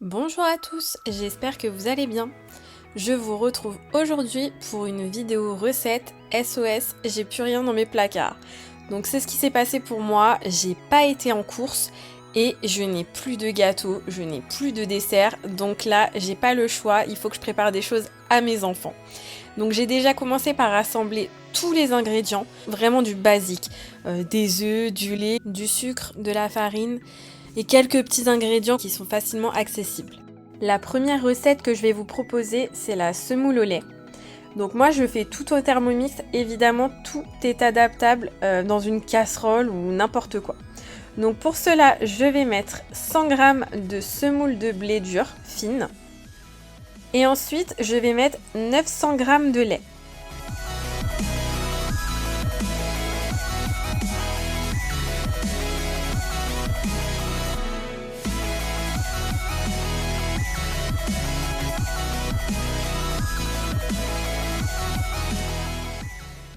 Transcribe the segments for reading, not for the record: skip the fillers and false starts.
Bonjour à tous, j'espère que vous allez bien. Je vous retrouve aujourd'hui pour une vidéo recette SOS, j'ai plus rien dans mes placards. Donc c'est ce qui s'est passé pour moi, j'ai pas été en course et je n'ai plus de gâteau, je n'ai plus de dessert. Donc là, j'ai pas le choix, il faut que je prépare des choses à mes enfants. Donc j'ai déjà commencé par rassembler tous les ingrédients, vraiment du basique. Des œufs, du lait, du sucre, de la farine et quelques petits ingrédients qui sont facilement accessibles. La première recette que je vais vous proposer, c'est la semoule au lait. Donc moi je fais tout au Thermomix, évidemment tout est adaptable dans une casserole ou n'importe quoi. Donc pour cela, je vais mettre 100 g de semoule de blé dur, fine. Et ensuite, je vais mettre 900 g de lait.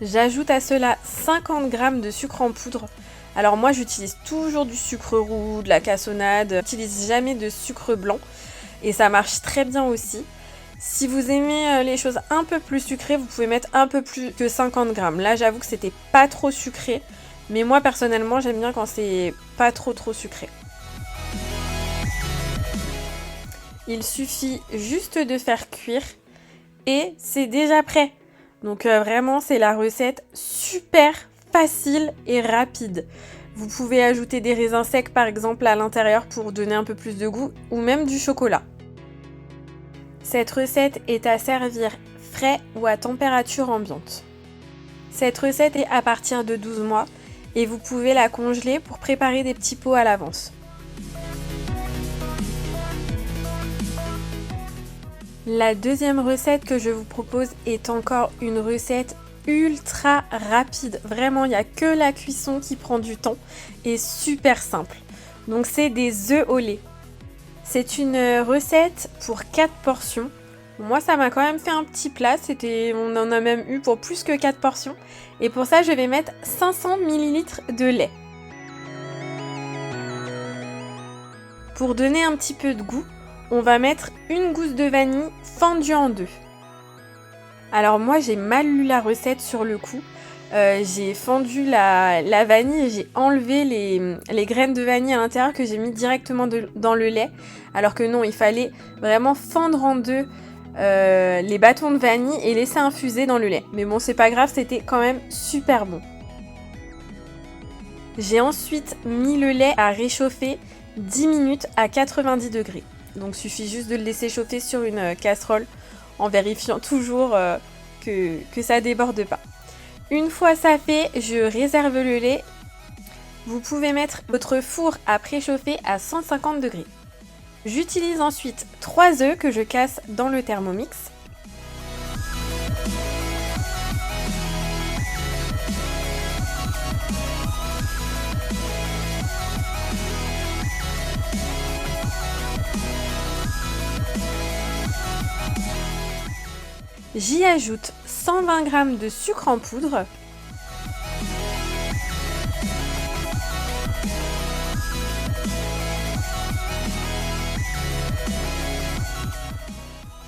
J'ajoute à cela 50 g de sucre en poudre. Alors moi j'utilise toujours du sucre roux, de la cassonade, j'utilise jamais de sucre blanc et ça marche très bien aussi. Si vous aimez les choses un peu plus sucrées, vous pouvez mettre un peu plus que 50 g. Là j'avoue que c'était pas trop sucré, mais moi personnellement j'aime bien quand c'est pas trop sucré. Il suffit juste de faire cuire et c'est déjà prêt. Donc vraiment c'est la recette super facile et rapide. Vous pouvez ajouter des raisins secs par exemple à l'intérieur pour donner un peu plus de goût ou même du chocolat. Cette recette est à servir frais ou à température ambiante. Cette recette est à partir de 12 mois et vous pouvez la congeler pour préparer des petits pots à l'avance. La deuxième recette que je vous propose est encore une recette ultra rapide. Vraiment, il n'y a que la cuisson qui prend du temps et super simple. Donc c'est des œufs au lait. C'est une recette pour 4 portions. Moi, ça m'a quand même fait un petit plat. On en a même eu pour plus que 4 portions. Et pour ça, je vais mettre 500 ml de lait. Pour donner un petit peu de goût, on va mettre une gousse de vanille fendue en deux. Alors moi j'ai mal lu la recette sur le coup. J'ai fendu la vanille et j'ai enlevé les graines de vanille à l'intérieur que j'ai mis directement dans le lait. Alors que non, il fallait vraiment fendre en deux les bâtons de vanille et laisser infuser dans le lait. Mais bon, c'est pas grave, c'était quand même super bon. J'ai ensuite mis le lait à réchauffer 10 minutes à 90 degrés. Donc suffit juste de le laisser chauffer sur une casserole en vérifiant toujours que ça déborde pas. Une fois ça fait, je réserve le lait. Vous pouvez mettre votre four à préchauffer à 150 degrés. J'utilise ensuite 3 œufs que je casse dans le Thermomix. J'y ajoute 120 g de sucre en poudre.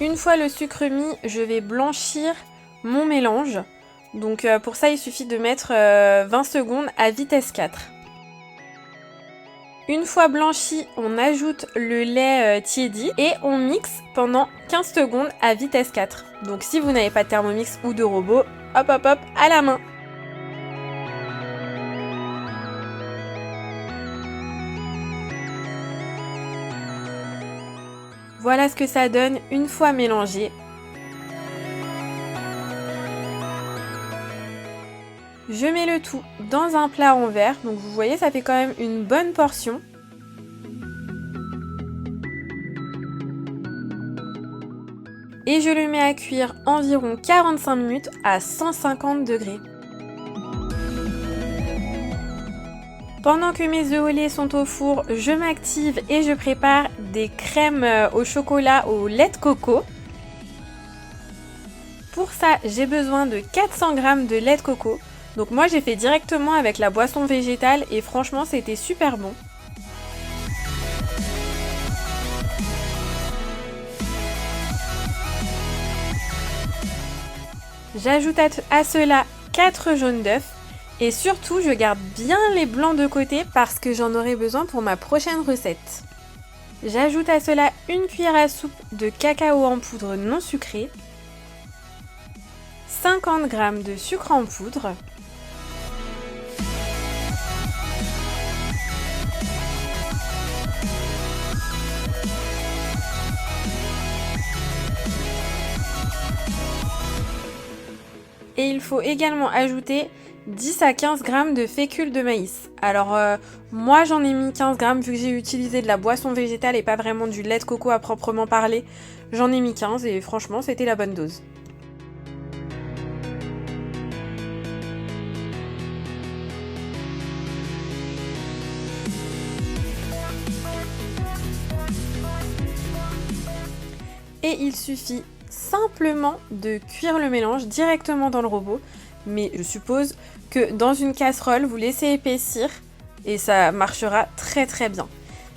Une fois le sucre mis, je vais blanchir mon mélange. Donc pour ça, il suffit de mettre 20 secondes à vitesse 4. Une fois blanchi, on ajoute le lait tiédi et on mixe pendant 15 secondes à vitesse 4. Donc si vous n'avez pas de Thermomix ou de robot, hop hop hop, à la main. Voilà ce que ça donne une fois mélangé. Je mets le tout dans un plat en verre, donc vous voyez ça fait quand même une bonne portion. Et je le mets à cuire environ 45 minutes à 150 degrés. Pendant que mes œufs au lait sont au four, je m'active et je prépare des crèmes au chocolat au lait de coco. Pour ça, j'ai besoin de 400 g de lait de coco. Donc moi j'ai fait directement avec la boisson végétale et franchement c'était super bon. J'ajoute à cela 4 jaunes d'œufs et surtout je garde bien les blancs de côté parce que j'en aurai besoin pour ma prochaine recette. J'ajoute à cela une cuillère à soupe de cacao en poudre non sucré, 50 g de sucre en poudre, et il faut également ajouter 10 à 15 g de fécule de maïs. Alors moi j'en ai mis 15 g vu que j'ai utilisé de la boisson végétale et pas vraiment du lait de coco à proprement parler. J'en ai mis 15 et franchement c'était la bonne dose. Et il suffit simplement de cuire le mélange directement dans le robot, mais je suppose que dans une casserole vous laissez épaissir et ça marchera très très bien.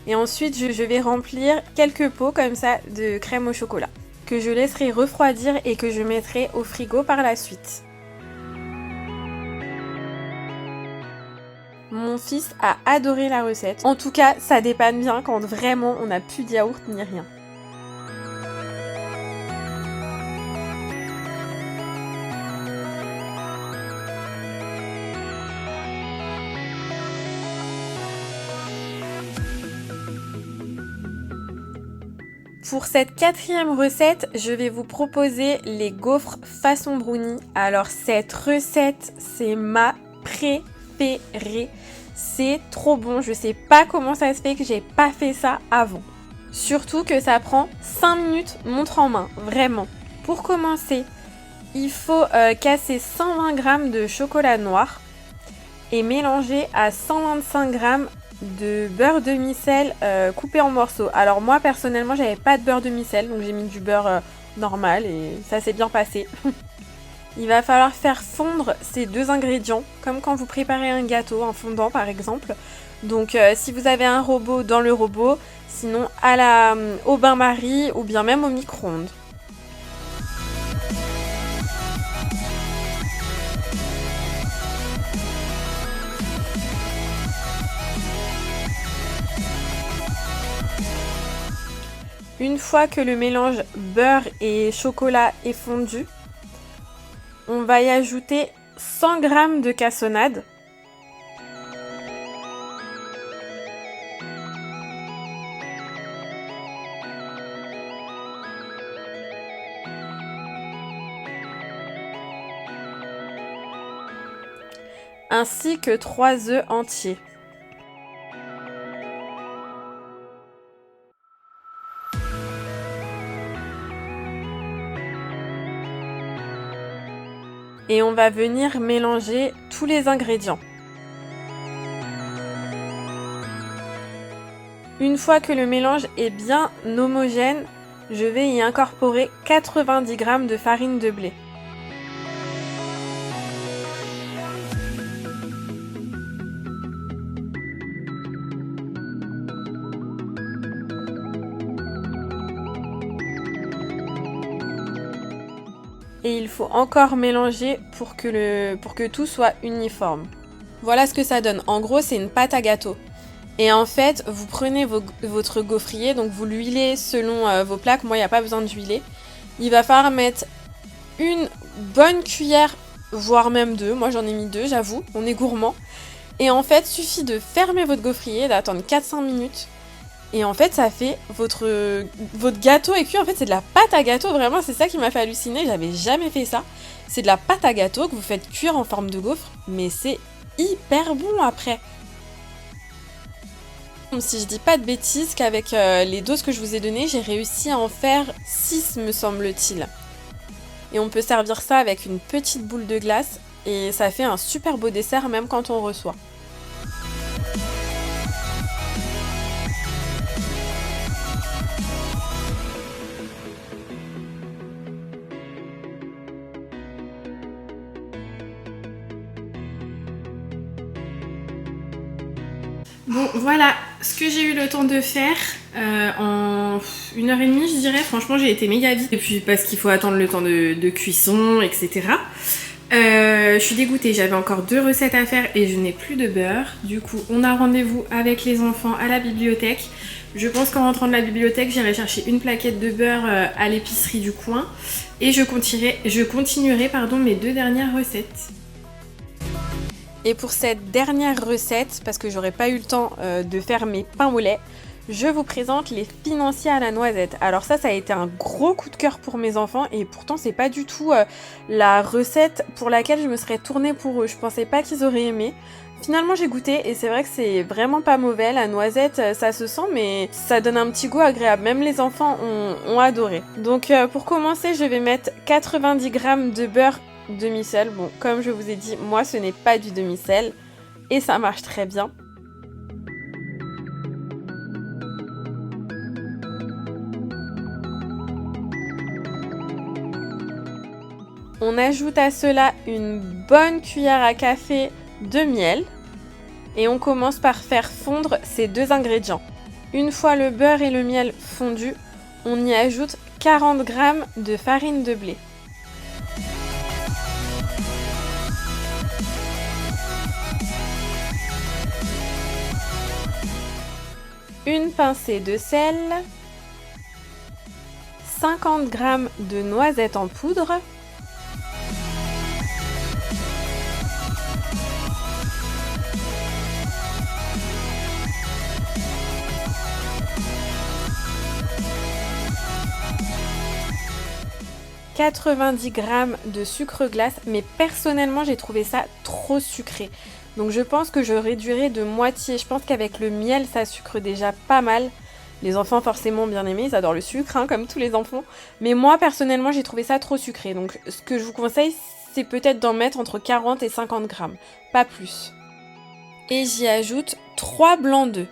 Et ensuite je vais remplir quelques pots comme ça de crème au chocolat que je laisserai refroidir et que je mettrai au frigo par la suite. Mon fils a adoré la recette, en tout cas ça dépanne bien quand vraiment on n'a plus de yaourt ni rien. Pour cette 4e recette, je vais vous proposer les gaufres façon brownie. Alors cette recette, c'est ma préférée. C'est trop bon, je sais pas comment ça se fait que j'ai pas fait ça avant. Surtout que ça prend 5 minutes montre en main, vraiment. Pour commencer, il faut casser 120 g de chocolat noir et mélanger à 125 g de beurre demi-sel coupé en morceaux. Alors moi personnellement j'avais pas de beurre demi-sel donc j'ai mis du beurre normal et ça s'est bien passé. Il va falloir faire fondre ces deux ingrédients comme quand vous préparez un gâteau, un fondant par exemple. Donc si vous avez un robot, dans le robot, sinon au bain-marie ou bien même au micro-ondes. Une fois que le mélange beurre et chocolat est fondu, on va y ajouter 100 g de cassonade. Ainsi que 3 œufs entiers. Et on va venir mélanger tous les ingrédients. Une fois que le mélange est bien homogène, je vais y incorporer 90 g de farine de blé. Et il faut encore mélanger pour que tout soit uniforme. Voilà ce que ça donne. En gros, c'est une pâte à gâteau. Et en fait, vous prenez votre gaufrier, donc vous l'huilez selon vos plaques. Moi, il n'y a pas besoin d'huiler. Il va falloir mettre une bonne cuillère, voire même 2. Moi, j'en ai mis 2, j'avoue. On est gourmand. Et en fait, il suffit de fermer votre gaufrier, d'attendre 4-5 minutes. Et en fait, ça fait votre gâteau est cuit. En fait, c'est de la pâte à gâteau. Vraiment, c'est ça qui m'a fait halluciner. J'avais jamais fait ça. C'est de la pâte à gâteau que vous faites cuire en forme de gaufre. Mais c'est hyper bon après. Si je dis pas de bêtises, qu'avec les doses que je vous ai données, j'ai réussi à en faire 6, me semble-t-il. Et on peut servir ça avec une petite boule de glace. Et ça fait un super beau dessert même quand on reçoit. Bon, voilà ce que j'ai eu le temps de faire. En 1h30 je dirais. Franchement j'ai été méga vite. Et puis parce qu'il faut attendre le temps de cuisson, etc. Je suis dégoûtée, j'avais encore 2 recettes à faire et je n'ai plus de beurre. Du coup on a rendez-vous avec les enfants à la bibliothèque. Je pense qu'en rentrant de la bibliothèque j'irai chercher une plaquette de beurre à l'épicerie du coin. Et je continuerai mes 2 dernières recettes. Et pour cette dernière recette, parce que j'aurais pas eu le temps de faire mes pains au lait, je vous présente les financiers à la noisette. Alors ça a été un gros coup de cœur pour mes enfants et pourtant c'est pas du tout la recette pour laquelle je me serais tournée pour eux. Je pensais pas qu'ils auraient aimé. Finalement j'ai goûté et c'est vrai que c'est vraiment pas mauvais. La noisette ça se sent mais ça donne un petit goût agréable. Même les enfants ont adoré. Donc pour commencer je vais mettre 90 g de beurre demi-sel. Bon comme je vous ai dit moi ce n'est pas du demi-sel et ça marche très bien. On ajoute à cela une bonne cuillère à café de miel et on commence par faire fondre ces 2 ingrédients. Une fois le beurre et le miel fondus, on y ajoute 40 g de farine de blé. Une pincée de sel, 50 g de noisettes en poudre, « 90 g de sucre glace, mais personnellement j'ai trouvé ça trop sucré. Donc je pense que je réduirai de moitié. Je pense qu'avec le miel ça sucre déjà pas mal. Les enfants forcément bien aimés, ils adorent le sucre hein, comme tous les enfants. Mais moi personnellement j'ai trouvé ça trop sucré. Donc ce que je vous conseille c'est peut-être d'en mettre entre 40 et 50 g, pas plus. Et j'y ajoute 3 blancs d'œufs.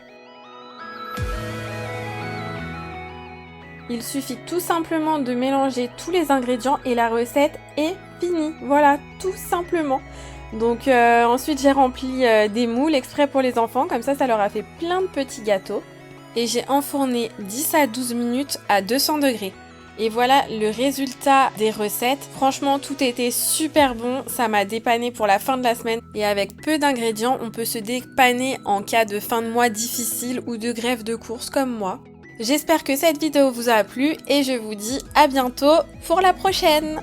Il suffit tout simplement de mélanger tous les ingrédients et la recette est finie. Voilà, tout simplement. Donc ensuite j'ai rempli des moules exprès pour les enfants, comme ça leur a fait plein de petits gâteaux. Et j'ai enfourné 10 à 12 minutes à 200 degrés. Et voilà le résultat des recettes. Franchement tout était super bon, ça m'a dépanné pour la fin de la semaine. Et avec peu d'ingrédients, on peut se dépanner en cas de fin de mois difficile ou de grève de course comme moi. J'espère que cette vidéo vous a plu et je vous dis à bientôt pour la prochaine.